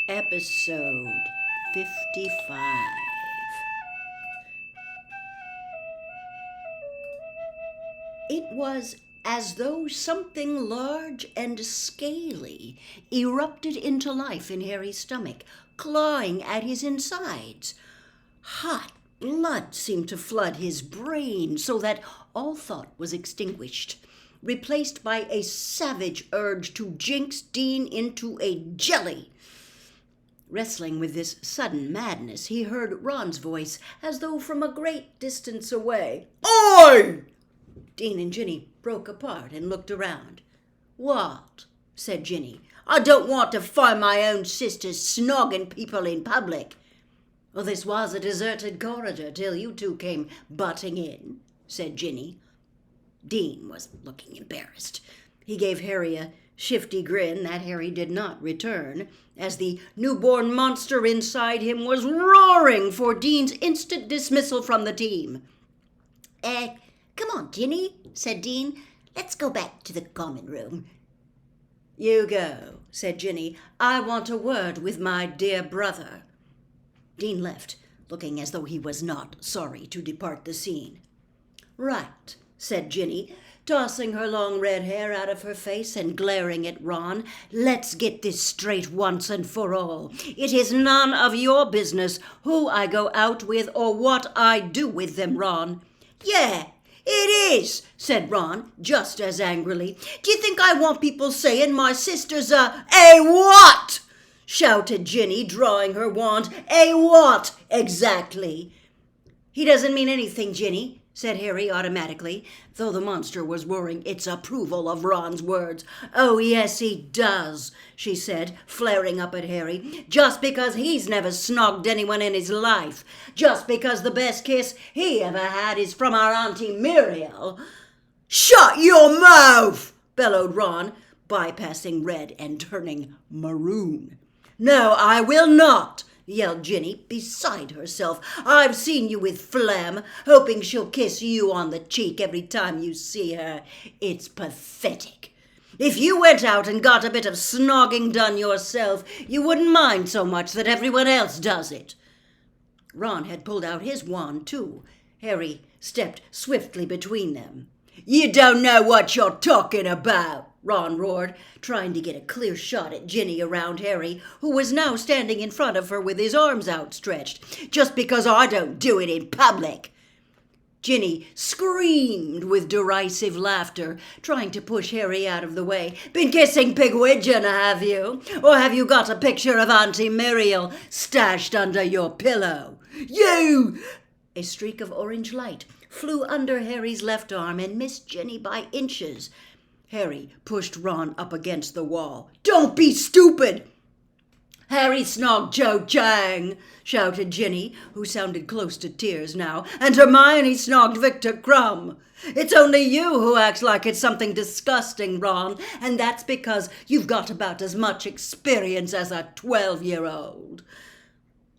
Episode 55. It was as though something large and scaly erupted into life in Harry's stomach, clawing at his insides. Hot blood seemed to flood his brain so that all thought was extinguished, replaced by a savage urge to jinx Dean into a jelly. Wrestling with this sudden madness, he heard Ron's voice as though from a great distance away. "Oi!" Dean and Ginny broke apart and looked around. "What?" said Ginny. "I don't want to find my own sister snogging people in public." "Well, this was a deserted corridor till you two came butting in," said Ginny. Dean was looking embarrassed. He gave Harry a shifty grin that Harry did not return, as the newborn monster inside him was roaring for Dean's instant dismissal from the team. Come on, Ginny," said Dean. "Let's go back to the common room." "You go," said Ginny. "I want a word with my dear brother." Dean left, looking as though he was not sorry to depart the scene. "Right," said Ginny, tossing her long red hair out of her face and glaring at Ron. "Let's get this straight once and for all. It is none of your business who I go out with or what I do with them, Ron." "Yeah, it is," said Ron, just as angrily. "Do you think I want people saying my sister's a what?" shouted Ginny, drawing her wand. "A what, exactly?" "He doesn't mean anything, Ginny," said Harry automatically, though the monster was roaring its approval of Ron's words. "Oh, yes, he does," she said, flaring up at Harry. "Just because he's never snogged anyone in his life. Just because the best kiss he ever had is from our Auntie Muriel." "Shut your mouth!" bellowed Ron, bypassing red and turning maroon. "No, I will not," yelled Ginny, beside herself. "I've seen you with Phlegm, hoping she'll kiss you on the cheek every time you see her. It's pathetic. If you went out and got a bit of snogging done yourself, you wouldn't mind so much that everyone else does it." Ron had pulled out his wand, too. Harry stepped swiftly between them. "You don't know what you're talking about," Ron roared, trying to get a clear shot at Ginny around Harry, who was now standing in front of her with his arms outstretched. "Just because I don't do it in public." Ginny screamed with derisive laughter, trying to push Harry out of the way. "Been kissing Pigwidgeon, have you? Or have you got a picture of Auntie Muriel stashed under your pillow?" "You!" A streak of orange light flew under Harry's left arm and missed Ginny by inches. Harry pushed Ron up against the wall. "Don't be stupid!" "Harry snogged Cho Chang," shouted Ginny, who sounded close to tears now, "and Hermione snogged Victor Crumb. It's only you who acts like it's something disgusting, Ron, and that's because you've got about as much experience as a 12-year-old.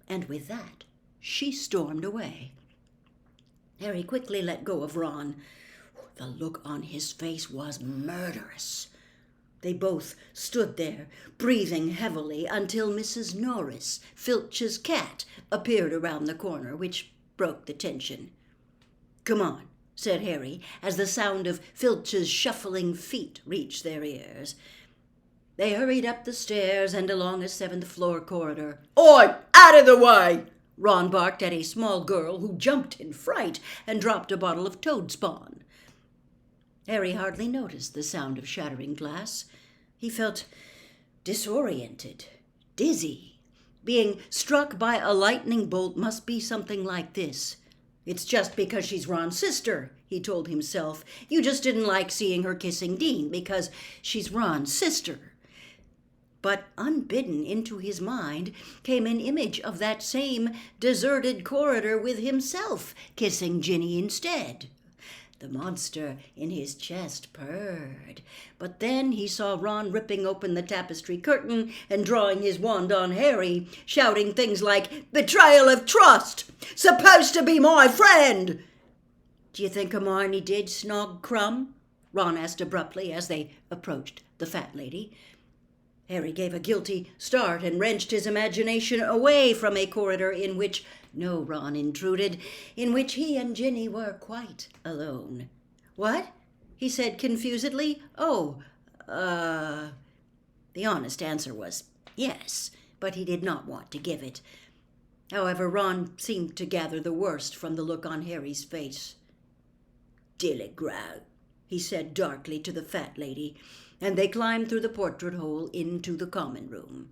And with that, she stormed away. Harry quickly let go of Ron. The look on his face was murderous. They both stood there, breathing heavily, until Mrs. Norris, Filch's cat, appeared around the corner, which broke the tension. "Come on," said Harry, as the sound of Filch's shuffling feet reached their ears. They hurried up the stairs and along a seventh-floor corridor. "Oi, out of the way!" Ron barked at a small girl who jumped in fright and dropped a bottle of toad spawn. Harry hardly noticed the sound of shattering glass. He felt disoriented, dizzy. Being struck by a lightning bolt must be something like this. "It's just because she's Ron's sister," he told himself. "You just didn't like seeing her kissing Dean because she's Ron's sister." But unbidden into his mind came an image of that same deserted corridor with himself kissing Ginny instead. The monster in his chest purred, but then he saw Ron ripping open the tapestry curtain and drawing his wand on Harry, shouting things like, "Betrayal of trust! Supposed to be my friend!" "Do you think Hermione did snog Crumb?" Ron asked abruptly as they approached the fat lady. Harry gave a guilty start and wrenched his imagination away from a corridor in which no Ron intruded, in which he and Ginny were quite alone. "What?" he said confusedly. "Oh, The honest answer was yes, but he did not want to give it. However, Ron seemed to gather the worst from the look on Harry's face. "Dilligrow," he said darkly to the fat lady, and they climbed through the portrait hole into the common room.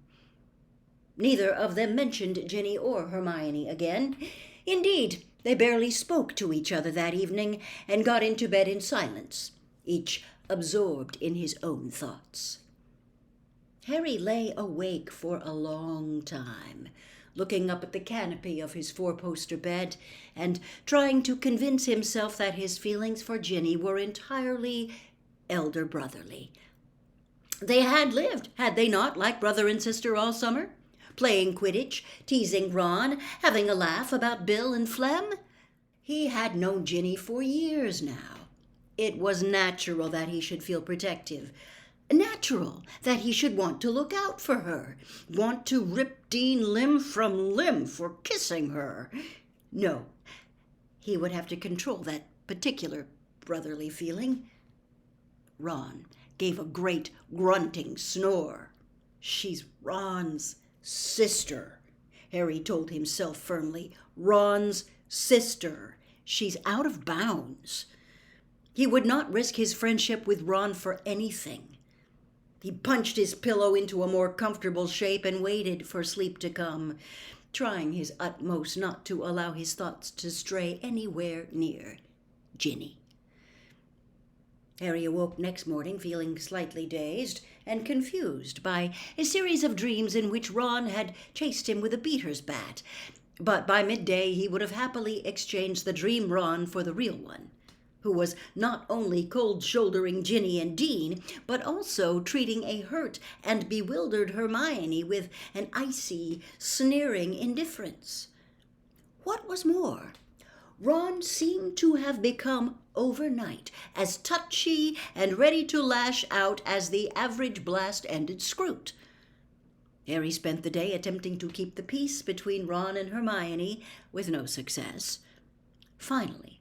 Neither of them mentioned Ginny or Hermione again. Indeed, they barely spoke to each other that evening and got into bed in silence, each absorbed in his own thoughts. Harry lay awake for a long time, looking up at the canopy of his four-poster bed and trying to convince himself that his feelings for Ginny were entirely elder brotherly. They had lived, had they not, like brother and sister all summer, playing Quidditch, teasing Ron, having a laugh about Bill and Flem? He had known Ginny for years now. It was natural that he should feel protective, natural that he should want to look out for her, want to rip Dean limb from limb for kissing her. No, he would have to control that particular brotherly feeling. Ron gave a great grunting snore. "She's Ron's sister," Harry told himself firmly. "Ron's sister. She's out of bounds." He would not risk his friendship with Ron for anything. He punched his pillow into a more comfortable shape and waited for sleep to come, trying his utmost not to allow his thoughts to stray anywhere near Ginny. Harry awoke next morning feeling slightly dazed and confused by a series of dreams in which Ron had chased him with a beater's bat, but by midday he would have happily exchanged the dream Ron for the real one, who was not only cold-shouldering Ginny and Dean, but also treating a hurt and bewildered Hermione with an icy, sneering indifference. What was more, Ron seemed to have become, overnight, as touchy and ready to lash out as the average blast-ended Scroot. Harry spent the day attempting to keep the peace between Ron and Hermione, with no success. Finally,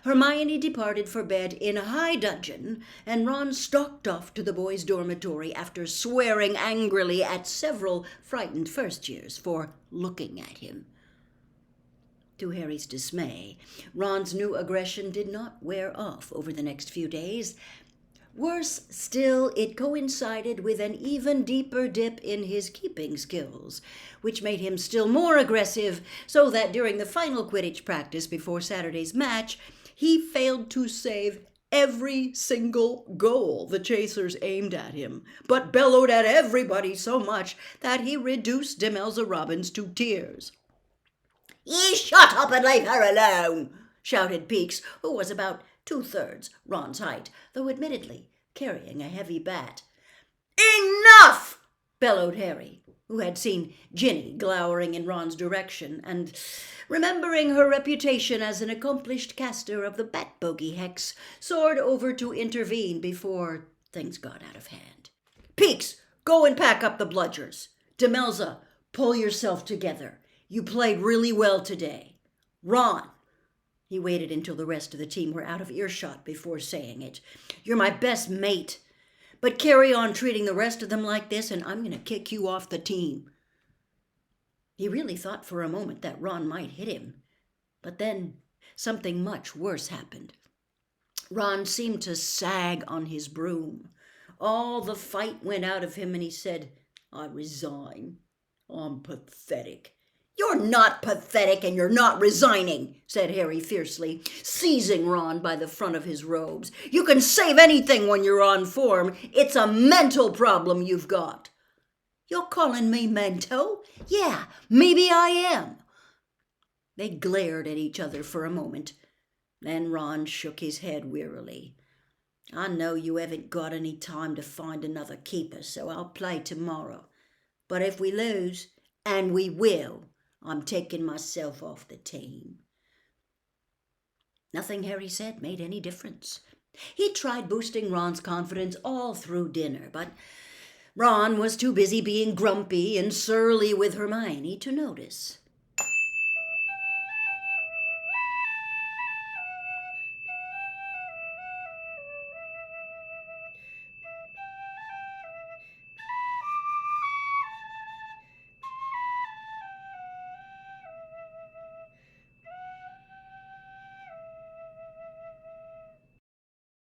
Hermione departed for bed in high dudgeon, and Ron stalked off to the boys' dormitory after swearing angrily at several frightened first-years for looking at him. To Harry's dismay, Ron's new aggression did not wear off over the next few days. Worse still, it coincided with an even deeper dip in his keeping skills, which made him still more aggressive, so that during the final Quidditch practice before Saturday's match, he failed to save every single goal the chasers aimed at him, but bellowed at everybody so much that he reduced Demelza Robbins to tears. "You shut up and leave her alone," shouted Peakes, who was about 2/3 Ron's height, though admittedly carrying a heavy bat. "Enough!" bellowed Harry, who had seen Ginny glowering in Ron's direction, and, remembering her reputation as an accomplished caster of the bat bogey hex, soared over to intervene before things got out of hand. "Peakes, go and pack up the bludgers. Demelza, pull yourself together. You played really well today. Ron," he waited until the rest of the team were out of earshot before saying it, "you're my best mate. But carry on treating the rest of them like this, and I'm going to kick you off the team." He really thought for a moment that Ron might hit him. But then something much worse happened. Ron seemed to sag on his broom. All the fight went out of him, and he said, "I resign. I'm pathetic." "You're not pathetic, and you're not resigning," said Harry fiercely, seizing Ron by the front of his robes. "You can save anything when you're on form. It's a mental problem you've got." "You're calling me mental? Yeah, maybe I am." They glared at each other for a moment. Then Ron shook his head wearily. "I know you haven't got any time to find another keeper, so I'll play tomorrow. But if we lose, and we will, I'm taking myself off the team." Nothing Harry said made any difference. He tried boosting Ron's confidence all through dinner, but Ron was too busy being grumpy and surly with Hermione to notice.